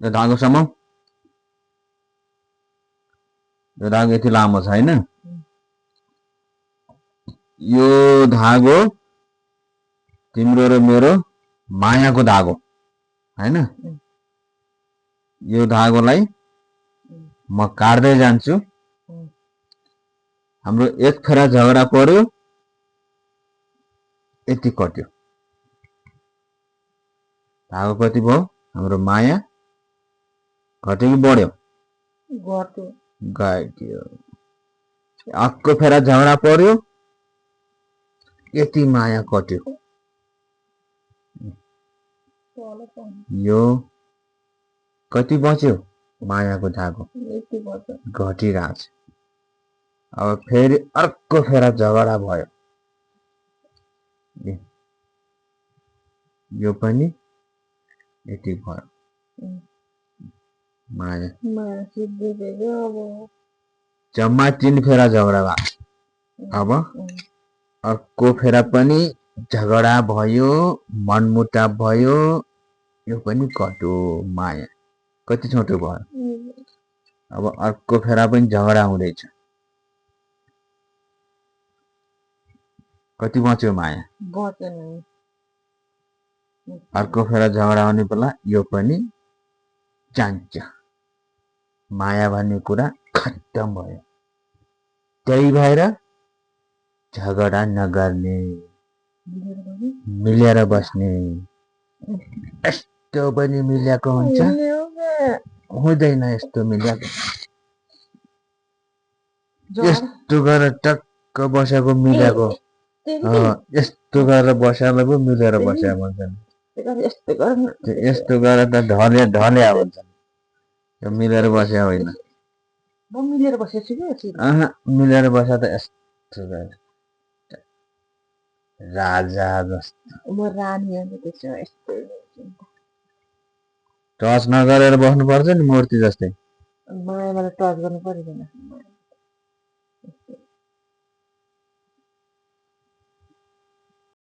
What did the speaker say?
यो धागोसम्म यो धागो यति लामो छ हैन यो धागो तिम्रो र मेरो मायाको धागो हैन यो धागोलाई म काट्दै जान्छु हाम्रो एक फेरा झगडा पर्यो यति कट्यो धागो कति भयो हाम्रो माया घट्यो कि बढ्यो घट्यो अर्को फेरा झगडा पर्यो यति माया कट्यो यो कति बच्यो मायाको धागो घटिरहेको छ अब फेरि अर्को फेरा झगडा भयो यो पनि यति भयो माया जम्मा 3 फेरा झगडा भयो अब अर्को फेरा पनि झगडा भयो मनमुटाव भयो यो पनि कट्यो माया कति छोटो भयो अब अर्को फेरा पनि झगडा हुँदैछ कति बच्यो माया अर्को फेरा झगडा हुने बेला यो पनि जान्छ माया भन्ने कुरा खत्तम भयो त्यही भएर झगडा नगर्ने मिलेर बस्ने यस्तो पनि मिलेको हुन्छ हुँदैन यस्तो मिलेको यस्तो गरेर टक्क बसेको मिलेको यस्तो गरेर बसेर पो मिलेर बस्या भन्छन् यस्तो गरेर त ढले ढल्या भन्छन् यो मिलेर बस्या होइन मिलेर बस्या त यस्तो गरेर राजा जस्तो म रानी हो त्यसो यस्तो टच नगरेर बस्नु पर्छ नि मूर्ति जस्तै मायाबाट टच गर्नु पर्दैन